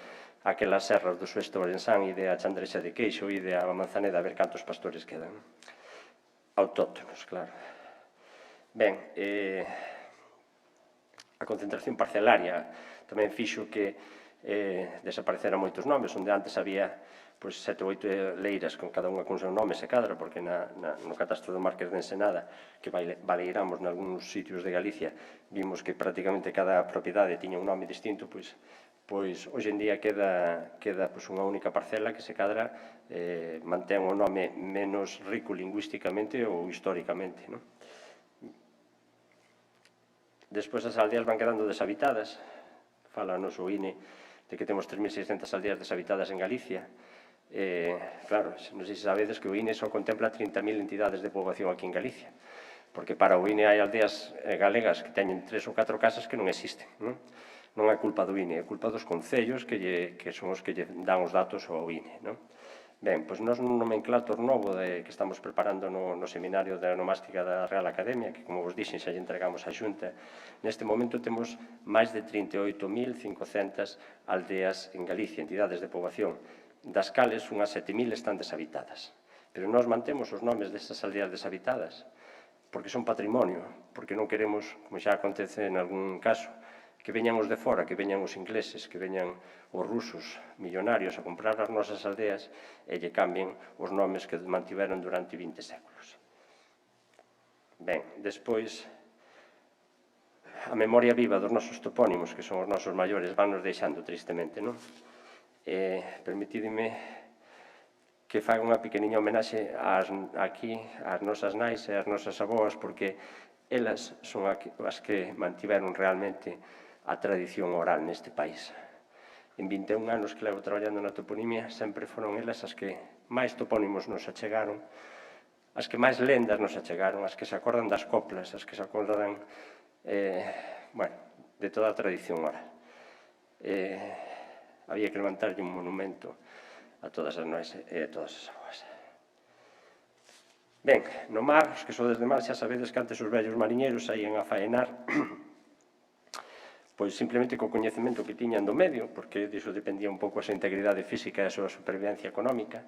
aquelas serras do sueste ourensán, e de a Chandrexa de Queixo, e de a Manzaneda, a ver cantos pastores quedan. Autóctonos, claro. Ben, a concentración parcelaria tamén fixo que desapareceran moitos nomes, onde antes había 7 ou 8 leiras, con cada unha con seu nome, se cadra, porque no catastro do Marqués de Ensenada, que baleiramos nalgúns sitios de Galicia, vimos que prácticamente cada propiedade tiña un nome distinto, pois hoxe en día queda unha única parcela que se cadra mantén o nome menos rico lingüísticamente ou históricamente, non? Despois as aldeas van quedando deshabitadas, falanos o INE de que temos 3.600 aldeas deshabitadas en Galicia. Claro, non sei se sabedes que o INE só contempla 30.000 entidades de poboación aquí en Galicia, porque para o INE hai aldeas galegas que teñen 3 ou 4 casas que non existen, non? Non é culpa do INE, é culpa dos concellos que son os que lle dan os datos ao INE, non? Ben, pois nós nun nomenclator novo que estamos preparando no seminario de onomástica da Real Academia, que, como vos dixen, xa lle entregamos á Xunta, neste momento temos máis de 38.500 aldeas en Galicia, entidades de poboación, das cales unhas 7.000 están deshabitadas. Pero nós mantemos os nomes destas aldeas deshabitadas, porque son patrimonio, porque non queremos, como xa acontece en algún caso, que veñan os de fora, que veñan os ingleses, que veñan os rusos millonarios a comprar as nosas aldeas e lle cambien os nomes que mantiveron durante 20 séculos. Ben, despois, a memoria viva dos nosos topónimos, que son os nosos maiores, van nos deixando tristemente, non? Permitidme que faga unha pequeniña homenaxe aquí ás nosas nais e ás nosas aboas, porque elas son as que mantiveron realmente a tradición oral neste país. En 21 anos que levo traballando na toponimia, sempre foron elas as que máis topónimos nos achegaron, as que máis lendas nos achegaron, as que se acordan das coplas, as que se acordan de toda a tradición oral. Había que levantarlle un monumento a todas as nais e a todas as aboas. Ben, no mar, os que sodes de mar, xa sabedes que antes os vellos mariñeiros saían a faenar pois simplemente co coñecemento que tiñan do medio, porque diso dependía un pouco a súa integridade física e a súa supervivencia económica.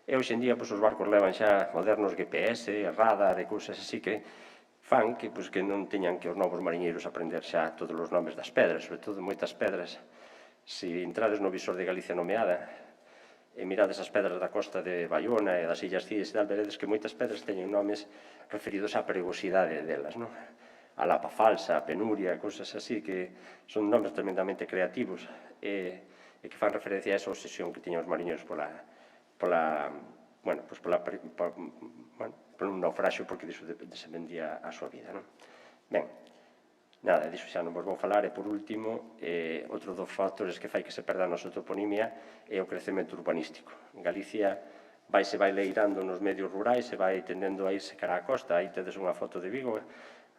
E hoxe en día os barcos levan xa modernos GPS, radar e cousas así que fan que non teñan que os novos mariñeiros aprender xa todos os nomes das pedras, sobre todo moitas pedras. Se entrades no visor de Galicia Nomeada e mirades as pedras da costa de Baiona e das Illas Cíes e tal, veredes que moitas pedras teñen nomes referidos á perigosidade delas, non? A lapa falsa, a penuria, cousas así, que son nomes tremendamente creativos e que fan referencia a esa obsesión que tiñan os mariñeiros por un naufraxio, porque diso se vendía a súa vida, non? Ben, nada, diso xa non vos vou falar, e por último, outro dos factores que fai que se perda a nosa toponimia é o crecemento urbanístico. En Galicia vai leirando nos medios rurais, se vai tendendo a irse cara á costa, aí tedes unha foto de Vigo,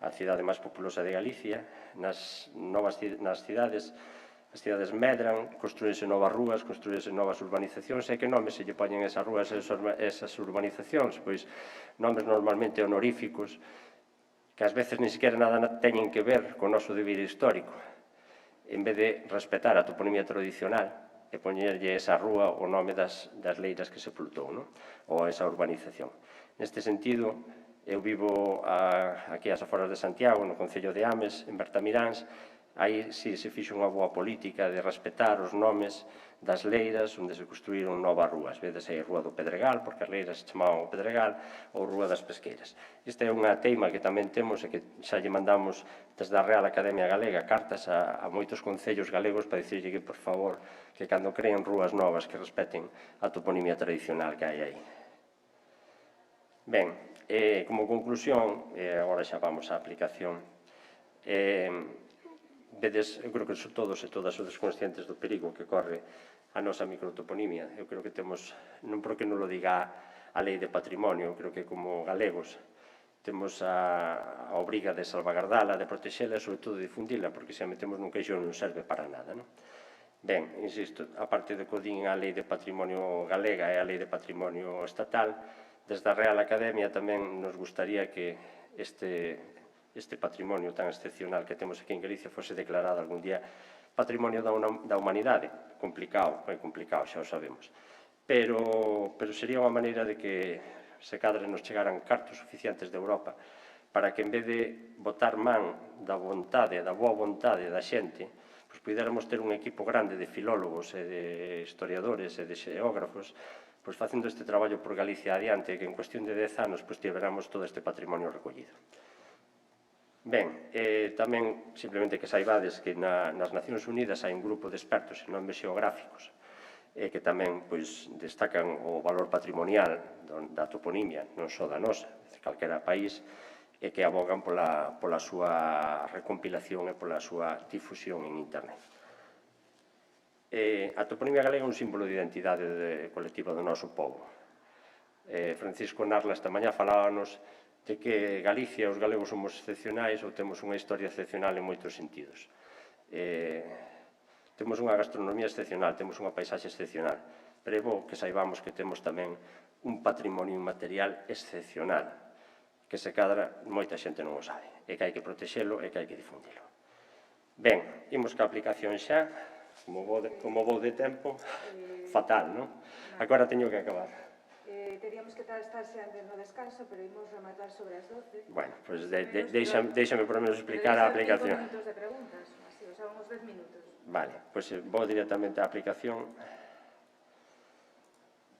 a cidade máis populosa de Galicia. Nas cidades, as cidades medran, construíse novas rúas, construíse novas urbanizacións, e que nomes se lle poñen esas rúas e esas urbanizacións? Pois nomes normalmente honoríficos, que ás veces nin sequera nada teñen que ver co noso deber histórico. En vez de respetar a toponimia tradicional, e poñerlle esa rúa o nome das leiras que sepultou, ou esa urbanización. Neste sentido, eu vivo aquí ás aforas de Santiago, no concello de Ames, en Bertamiráns. Aí si se fixo unha boa política de respetar os nomes das leiras onde se construíron novas rúas. Vedes aí Rúa do Pedregal, porque as leiras se chamaban o Pedregal, ou Rúa das Pesqueiras. Esta é unha teima que tamén temos e que xa lle mandamos desde a Real Academia Galega cartas a moitos concellos galegos para dicirlle que, por favor, que cando creen rúas novas que respeten a toponimia tradicional que hai aí. Ben, como conclusión, agora xa vamos á aplicación, vedes, eu creo que todos e todas sodes conscientes do perigo que corre a nosa microtoponimia. Eu creo que temos, non porque non lo diga a lei de patrimonio, eu creo que como galegos temos a obriga de salvagardala, de protexela e, sobre todo, de difundila, porque se a metemos nun queixo non serve para nada. Ben, insisto, a parte de que o din a lei de patrimonio galega e a lei de patrimonio estatal, desde a Real Academia tamén nos gustaría que este patrimonio tan excepcional que temos aquí en Galicia fose declarado algún día patrimonio da humanidade. Complicado, é complicado, xa o sabemos. Pero sería unha maneira de que se cadre nos chegaran cartos suficientes de Europa para que, en vez de botar man da vontade, da boa vontade da xente, pois puidéramos ter un equipo grande de filólogos e de historiadores e de xeógrafos pois facendo este traballo por Galicia adiante, que en cuestión de 10 anos pois tiveramos todo este patrimonio recollido. Ben, tamén simplemente que saibades que nas Nacións Unidas hai un grupo de expertos en nomes xeográficos que tamén destacan o valor patrimonial da toponimia, non só da nosa, de calquera país, e que abogan pola súa recompilación e pola súa difusión en Internet. A toponimia galega é un símbolo de identidade colectiva do noso povo. Francisco Narla esta mañá falábanos de que Galicia e os galegos somos excepcionais ou temos unha historia excepcional en moitos sentidos. Temos unha gastronomía excepcional, temos unha paisaxe excepcional, pero é bo que saibamos que temos tamén un patrimonio inmaterial excepcional, que se cadra moita xente non o sabe, e que hai que protexelo e que hai que difundilo. Ben, imos ca aplicación xa, como vou de tempo, fatal, non? Agora teño que acabar. Teríamos que estar xa no descanso, pero imos rematar sobre as 12. Bueno, pois deixame por menos explicar a aplicación. 5 minutos de preguntas, así, o sea, uns 10 minutos. Vale, pois vou directamente á aplicación.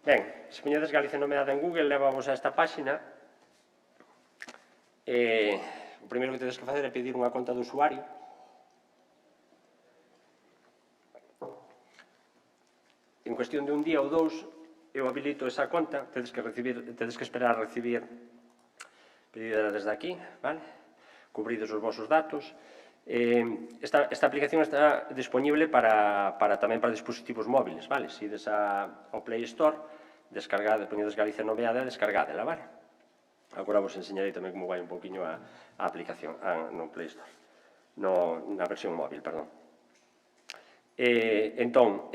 Ben, se poñedes Galicia nomeada en Google, levamos a esta páxina. O primeiro que tedes que facer é pedir unha conta de usuario. En cuestión de un día ou dous, eu habilito esa conta, tedes que esperar a recibir pedida desde aquí, vale? Cubridos os vosos datos. Esta aplicación está disponible tamén para dispositivos móviles, vale? Se ides ao Play Store, poñedes Galicia nomeada e descargádela, vale? Agora vos enseñarei tamén como vai un poquinho a aplicación no Play Store, na versión móvil, perdón. Entón,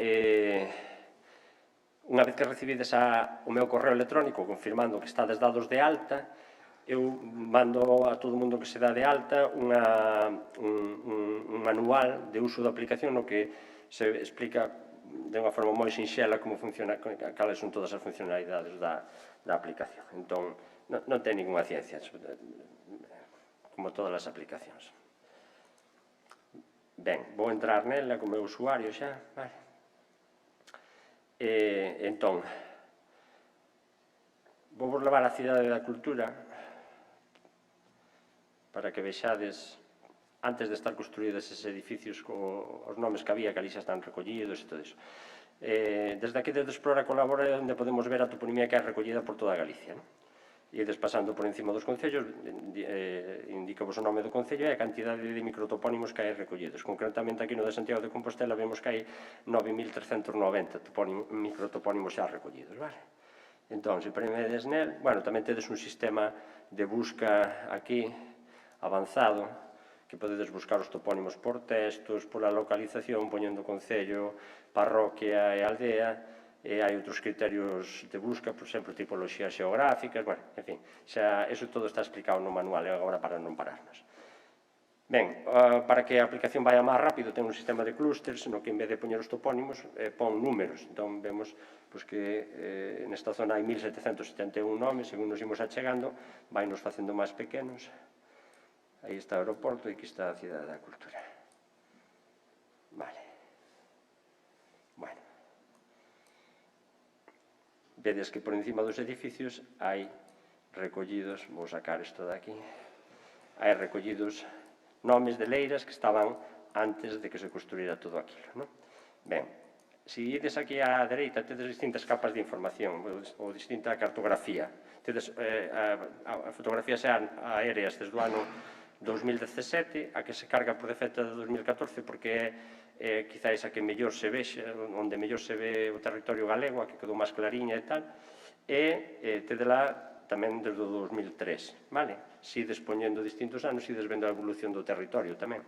unha vez que recibides o meu correo electrónico confirmando que estades dados de alta, eu mando a todo o mundo que se dá de alta un manual de uso da aplicación no que se explica de unha forma moi sinxela como funciona, cales son todas as funcionalidades da aplicación. Entón, non ten ninguna ciencia, como todas as aplicacións. Ben, vou entrar nela co meu usuario xa, vale? Entón, vou vos levar á Cidade da Cultura para que vexades, antes de estar construídos eses edificios os nomes que había, que ali xa están recollidos e todo iso. Desde aquí, desde Explora Colabora, é onde podemos ver a toponimia que é recollida por toda Galicia. E despasando por encima dos concellos, indica-vos o nome do concello e a cantidade de microtopónimos que hai recollidos. Concretamente, aquí no de Santiago de Compostela, vemos que hai 9.390 microtopónimos xa recollidos, vale? Entón, se premedes nel, bueno, tamén tedes un sistema de busca aquí avanzado, que podedes buscar os topónimos por textos, pola localización, poñendo concello, parroquia e aldea. Hai outros criterios de busca, por exemplo, tipoloxías xeográficas, bueno, en fin, xa, eso todo está explicado no manual, agora para non pararnos. Ben, para que a aplicación vaya máis rápido, ten un sistema de clústeres, no que en vez de poñer os topónimos, pon números. Entón, vemos que nesta zona hai 1771 nomes, según nos imos achegando, vai nos facendo máis pequenos. Aí está o aeroporto e aquí está a Cidade da Cultura. Vale. Bueno. Vedes que por encima dos edificios hai recollidos, vou sacar isto de aquí, hai recollidos nomes de leiras que estaban antes de que se construíra todo aquilo. Ben, se ides aquí á dereita, tedes distintas capas de información ou distinta cartografía. Tedes a fotografías aéreas desde o ano 2017, a que se carga por defecto de 2014, porque é quizáis a que mellor se vexe, onde mellor se ve o territorio galego, a que quedou máis clariña e tal, e tedela tamén desde o 2003, vale? Si despoñendo distintos anos, ides vendo a evolución do territorio tamén.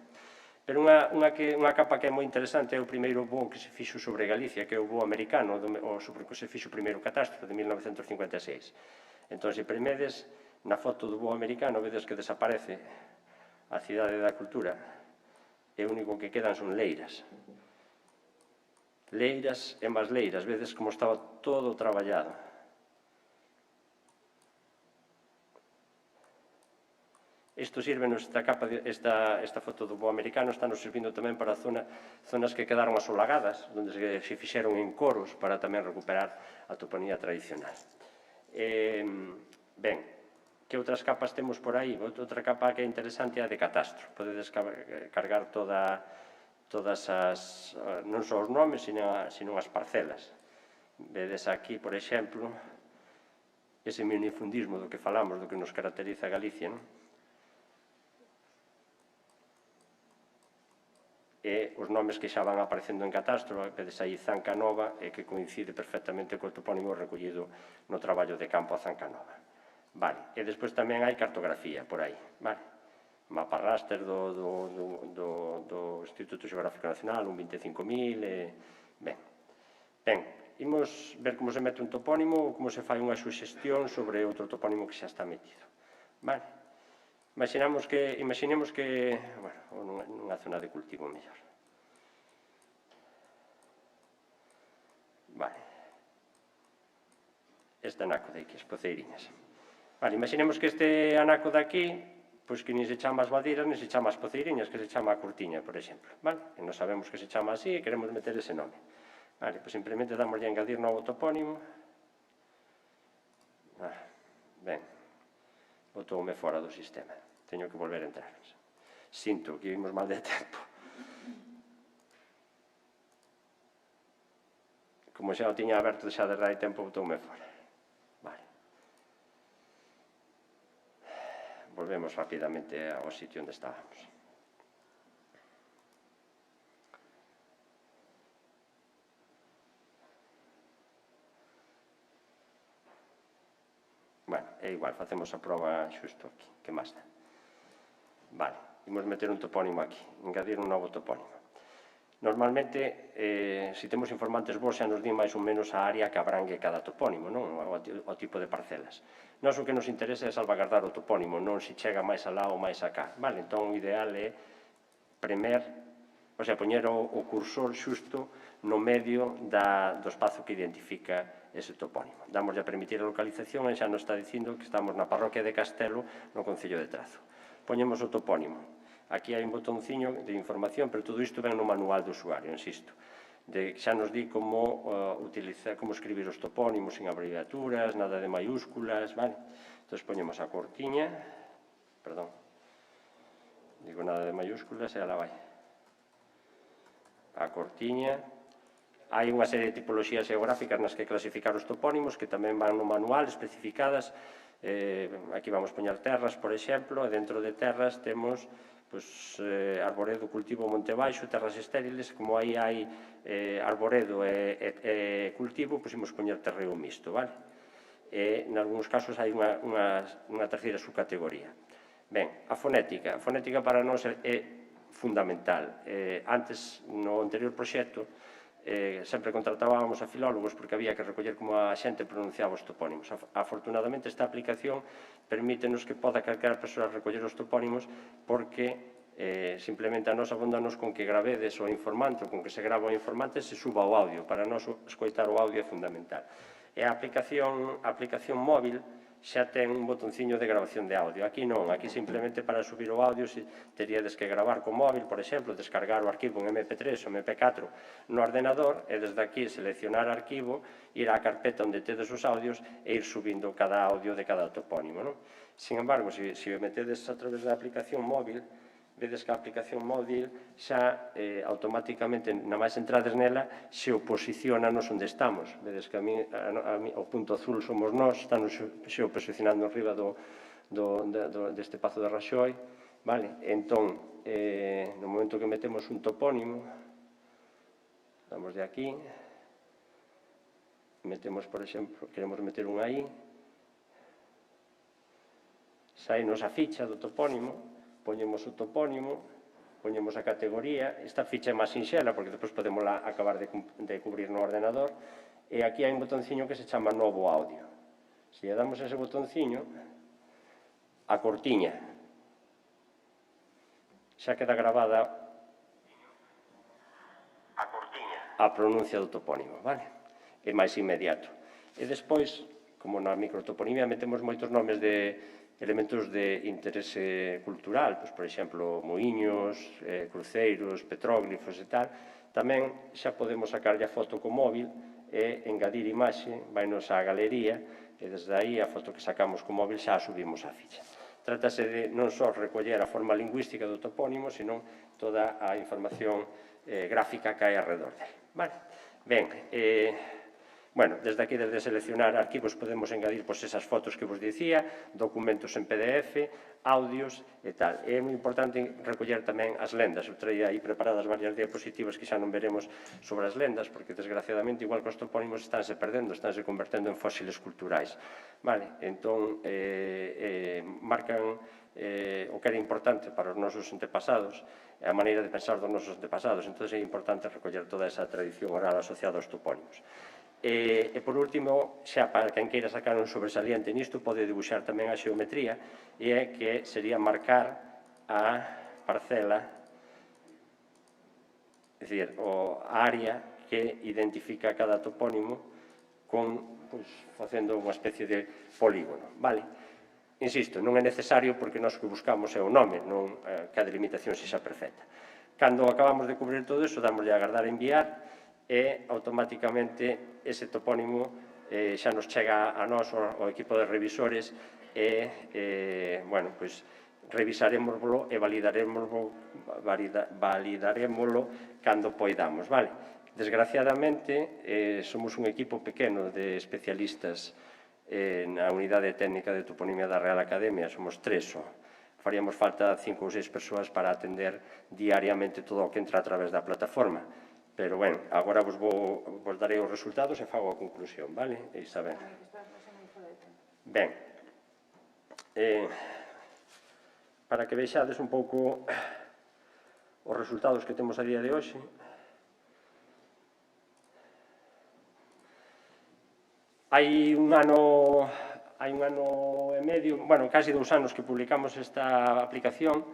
Pero unha capa que é moi interesante é o primeiro voo que se fixo sobre Galicia, que é o voo americano, sobre o que se fixo o primeiro catastro de 1956. Entón, se primedes na foto do voo americano, vedes que desaparece a Cidade da Cultura, e o único que quedan son leiras. Leiras e máis leiras, vedes como estaba todo traballado. Isto sirve-nos, esta foto do voo americano está nos servindo tamén para zonas que quedaron asolagadas, onde se fixeron en coros para tamén recuperar a toponía tradicional. Ben, que outras capas temos por aí? Outra capa que é interesante é a de catastro. Podedes cargar todas as, non só os nomes, sino as parcelas. Vedes aquí, por exemplo, ese minifundismo do que falamos, do que nos caracteriza a Galicia, non? E os nomes que xa van aparecendo en catastro, vedes aí Zancanova, e que coincide perfectamente co topónimo recollido no traballo de campo a Zancanova. Vale, e despois tamén hai cartografía por aí, vale? Mapa raster do Instituto Xeográfico Nacional, un 25.000, ben, imos ver como se mete un topónimo ou como se fai unha suxestión sobre outro topónimo que xa está metido, vale? Imaginemos que, bueno, nunha zona de cultivo mellor. Vale. Este anaco de aquí, as poceiriñas. Vale, imaginemos que este anaco de aquí, pois que nin se chama as vadeiras, nin se chama as poceiriñas, que se chama a Curtiña, por exemplo. Vale? E non sabemos que se chama así e queremos meter ese nome. Vale, pois simplemente damos a engadir novo topónimo. Ben, botoume fora do sistema. Teño que volver a entrar. Sinto que vimos mal de tempo. Como xa o tiña aberto xa desde hai tempo, botoume fora. Vale. Volvemos rapidamente ao sitio onde estábamos. Bueno, é igual, facemos a proba xusto aquí, que máis dá. Vale, imos meter un topónimo aquí, engadir un novo topónimo. Normalmente, se temos informantes bons, xa nos din máis ou menos a área que abrangue cada topónimo, non? O tipo de parcelas. Nos o que nos interesa é salvagardar o topónimo, non se chega máis alá ou máis acá. Vale, entón o ideal é poñer o cursor xusto no medio do espazo que identifica ese topónimo. Damoslle a permitir a localización e xa nos está dicindo que estamos na parroquia de Castelo, no concello de Trazo. Poñemos o topónimo. Aquí hai un botonciño de información, pero todo isto ven no manual do usuario, insisto. Xa nos di como escribir os topónimos en abreviaturas, nada de maiúsculas, vale? Entón, poñemos a Cortiña, perdón, digo nada de maiúsculas e ala vai. A Cortiña. Hai unha serie de tipoloxías geográficas nas que clasificar os topónimos, que tamén van no manual, especificadas. Aquí vamos poñer terras, por exemplo, e dentro de terras temos arboredo, cultivo, monte baixo, terras estériles. Como aí hai arboredo e cultivo, pois imos poñer terreo mixto, vale? E, nalgúns casos, hai unha terceira subcategoría. Ben, a fonética. A fonética para nós é fundamental. Antes, no anterior proxecto, sempre contratábamos a filólogos porque había que recoller como a xente pronunciaba os topónimos. Afortunadamente, esta aplicación permítenos que poda calquera persoa recoller os topónimos porque Simplemente a nos abondanos con que gravedes o informante ou con que se grava o informante se suba o audio. Para nos escoitar o audio é fundamental. E a aplicación móvil xa ten un botonciño de grabación de audio. Aquí non, aquí simplemente para subir o audio teríades que gravar co móvil, por exemplo, descargar o arquivo en MP3 ou MP4 no ordenador e desde aquí seleccionar arquivo, ir á carpeta onde tedes os audios e ir subindo cada audio de cada topónimo. Sin embargo, se o metedes a través da aplicación móvil, vedes que a aplicación móvil xa automáticamente, na máis entrades nela, se o posiciona-nos onde estamos. Vedes que o punto azul somos nós, está se o posicionando arriba deste Pazo de Raxoi. Entón, no momento que metemos un topónimo, damos de aquí, metemos, por exemplo, queremos meter un aí, saínos a ficha do topónimo, poñemos o topónimo, poñemos a categoría. Esta ficha é máis sinxela porque depois podemos acabar de cubrir no ordenador, e aquí hai un botonciño que se chama Novo Audio. Se lle damos ese botonciño, a cortiña xa queda gravada a pronuncia do topónimo, é máis inmediato. E despois, como na microtoponimia metemos moitos nomes de elementos de interese cultural, por exemplo, moiños, cruceiros, petróglifos e tal, tamén xa podemos sacarlle a foto co móvil e engadir imaxe, vainos á galería, e desde aí a foto que sacamos co móvil xa a subimos á ficha. Trátase de non só recoller a forma lingüística do topónimo, senón toda a información gráfica que hai alrededor dele. Ben, desde aquí, desde seleccionar arquivos, podemos engadir esas fotos que vos dicía, documentos en PDF, audios e tal. É moi importante recoller tamén as lendas. Eu traía aí preparadas varias diapositivas que xa non veremos sobre as lendas, porque, desgraciadamente, igual que os topónimos estánse perdendo, estánse convertendo en fósiles culturais. Entón, marcan o que era importante para os nosos antepasados, a maneira de pensar dos nosos antepasados. Entón, é importante recoller toda esa tradición oral asociada aos topónimos. E, por último, xa para quen queira sacar un sobresaliente nisto, pode dibuixar tamén a xeometría, e é que sería marcar a parcela, é dicir, a área que identifica cada topónimo facendo unha especie de polígono. Insisto, non é necesario porque nós que buscamos é o nome, non que a delimitación sexa perfecta. Cando acabamos de cubrir todo iso, dámoslle a agardar a enviar, e automáticamente ese topónimo xa nos chega a nós, ao equipo de revisores, e revisarémoslo e validarémoslo cando poidamos. Desgraciadamente, somos un equipo pequeno de especialistas na unidade técnica de toponimia da Real Academia, somos 3 só. Faríamos falta 5 ou 6 persoas para atender diariamente todo o que entra a través da plataforma. Pero, agora vos darei os resultados e fago a conclusión, Isabel? Ben, para que vexades un pouco os resultados que temos a día de hoxe, hai un ano e medio, casi 2 anos que publicamos esta aplicación.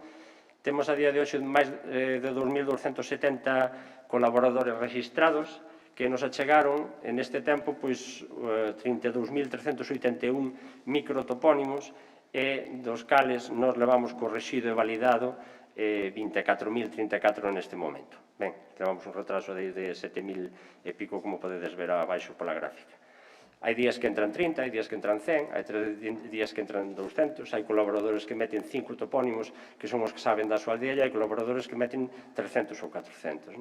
Temos a día de hoxe máis de 2.270 colaboradores registrados que nos achegaron neste tempo 32.381 microtopónimos, e dos cales nos levamos correxido e validado 24.034 neste momento. Levamos un retraso de 7.000 e pico, como podedes ver abaixo pola gráfica. Hai días que entran 30, hai días que entran 100, hai días que entran 200, hai colaboradores que meten 5 topónimos, que son os que saben da súa aldea, e hai colaboradores que meten 300 ou 400.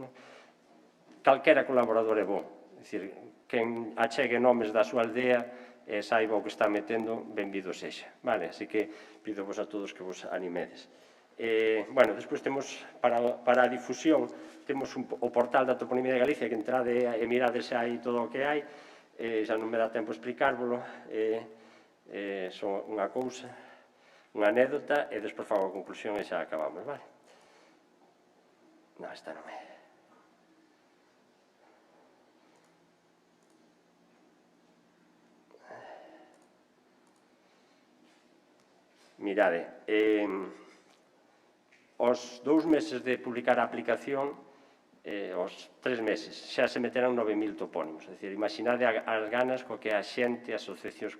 Calquera colaborador é bo, é dicir, quen achegue nomes da súa aldea e saiba o que está metendo, benvido sexa. Así que pido-vos a todos que vos animedes. Despois temos, para a difusión, temos o portal da Toponimia de Galicia, que entrade e mirades aí todo o que hai. Xa non me dá tempo explicárvolo, son unha cousa, unha anécdota, e despois fago a conclusión e xa acabamos, Non, esta non é. Mirade, aos 2 meses de publicar a aplicación, aos 3 meses, xa se meteran 9.000 topónimos. É dicir, imaginade as ganas co que a xente, as asociacións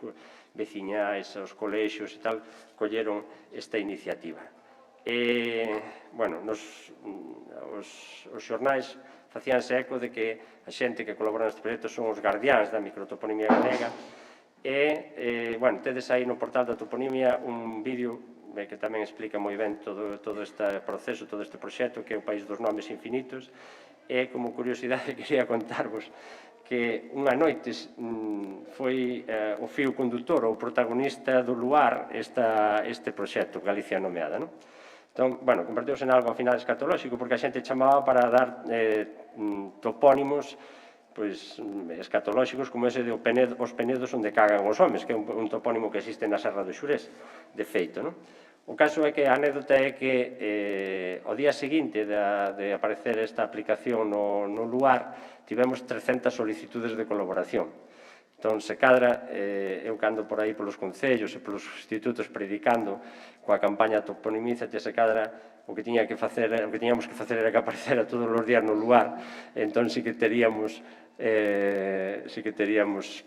veciñais, os colexios e tal, colleron esta iniciativa. Bueno, os xornais facíanse eco de que a xente que colabora neste proxecto son os guardiáns da microtoponimia galega bueno, tedes aí no portal da toponimia un vídeo que tamén explica moi ben todo este proceso, todo este proxecto, que é o País dos Nomes Infinitos, e como curiosidade quería contarvos que unha noite foi o fío conductor ou protagonista do luar este proxecto, Galicia Nomeada, non? Entón, bueno, converteuse en algo ao final escatolóxico, porque a xente chamaba para dar topónimos escatolóxicos como ese de Os Penedos onde cagan os homes, que é un topónimo que existe na Serra do Xurés, de feito, non? O caso é que a anécdota é que ao día seguinte de aparecer esta aplicación no luar tivemos 300 solicitudes de colaboración. Entón, se cadra, eu cando por aí polos concellos e polos institutos predicando coa campaña Toponimízate, se cadra o que tiñamos que facer era que aparecera todos os días no luar, entón sí que teríamos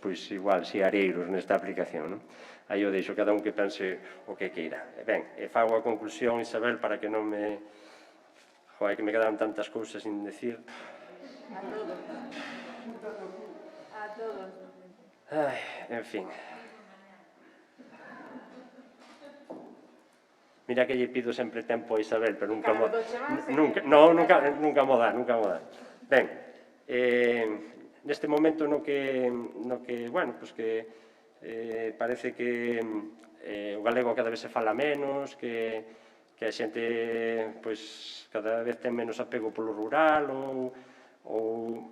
pois igual, areiros nesta aplicación, non? Aí o deixo, cada un que pense o que queira. Ben, fago a conclusión, Isabel, para que non me... Joder, que me quedan tantas cousas sin decir. A todos. A todos. Ai, en fin. Mira que lle pido sempre tempo a Isabel, pero nunca mo dá. Ben, neste momento no que bueno, pois que parece que o galego cada vez se fala menos, que a xente pois cada vez ten menos apego polo rural ou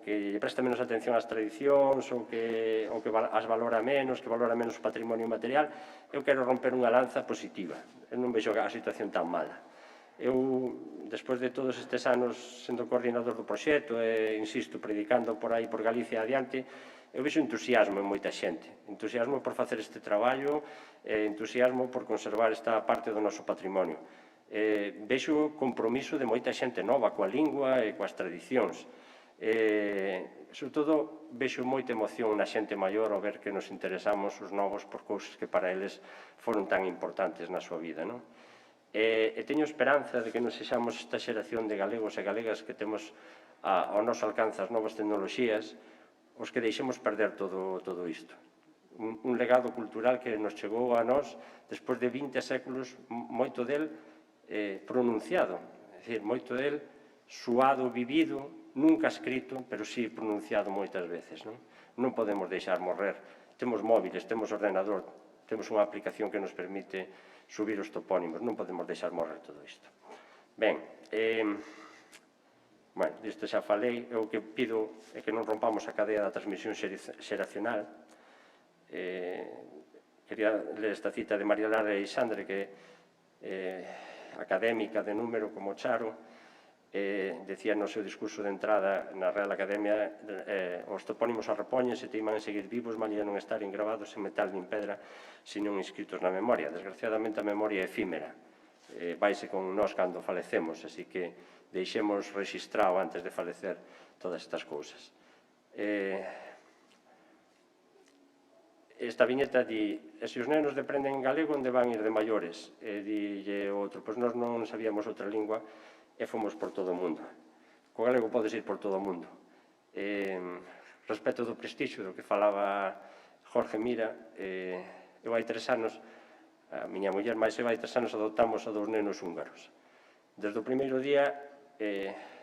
que presta menos atención ás tradicións ou que as valora menos, que valora menos o patrimonio material. Eu quero romper unha lanza positiva. Eu non vexo a situación tan mala. Eu, despois de todos estes anos sendo coordinador do proxecto e, insisto, predicando por aí por Galicia adiante, eu vexo entusiasmo en moita xente. Entusiasmo por facer este traballo, entusiasmo por conservar esta parte do noso patrimonio. Vexo compromiso de moita xente nova coa lingua e coas tradicións. Sobre todo, vexo moita emoción na xente maior ao ver que nos interesamos os novos por cousas que para eles foron tan importantes na súa vida, non? E teño esperanza de que non sexamos esta xeración de galegos e galegas que temos ao noso alcance as novas tecnoloxías os que deixemos perder todo isto. Un legado cultural que nos chegou a nós despois de 20 séculos, moito del pronunciado, é dicir, moito del suado, vivido, nunca escrito, pero sí pronunciado moitas veces. Non podemos deixar morrer. Temos móviles, temos ordenador, temos unha aplicación que nos permite subir os topónimos, non podemos deixar morrer todo isto. Ben, bueno, disto xa falei, eu o que pido é que non rompamos a cadea da transmisión xeracional. Quería ler esta cita de María Lara Alexandre, que académica de número como Charo, decía no seu discurso de entrada na Real Academia: os topónimos arrepóñense, teiman en seguir vivos, malia non estaren gravados en metal nin pedra, sino inscritos na memoria. Desgraciadamente a memoria é efímera, vaise con nós cando falecemos, así que deixemos registrado antes de falecer todas estas cousas. Esta viñeta di: e se os nenos deprenden galego, onde van ir de maiores? E dille outro: pois nós non sabíamos outra lingua e fomos por todo o mundo. Co galego podes ir por todo o mundo. Respecto do prestixio do que falaba Jorge Mira, eu hai 3 anos, a miña muller máis eu hai 3 anos adoptamos a 2 nenos húngaros. Desde o primeiro día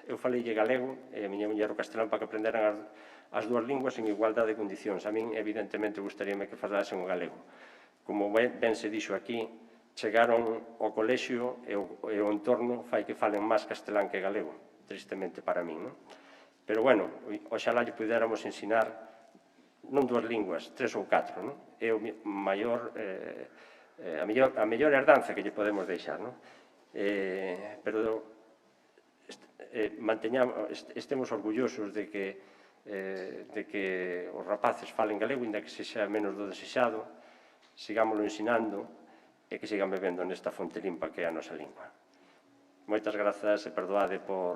eu faleille galego e a miña muller o castelán para que aprenderan as 2 linguas en igualdade de condicións. A min, evidentemente, gustaríame que falasen o galego. Como ben se dixo aquí, chegaron ao colexio e o entorno fai que falen máis castelán que galego, tristemente para min, non? Pero, bueno, oxalá lle pudéramos ensinar non 2 linguas, 3 ou 4, non? É a mellor herdanza que lle podemos deixar, non? Pero estemos orgullosos de que os rapaces falen galego, ainda que sexa menos do desexado, sigámoslo ensinando, e que sigan bebendo nesta fonte limpa que é a nosa lingua. Moitas grazas e perdoade por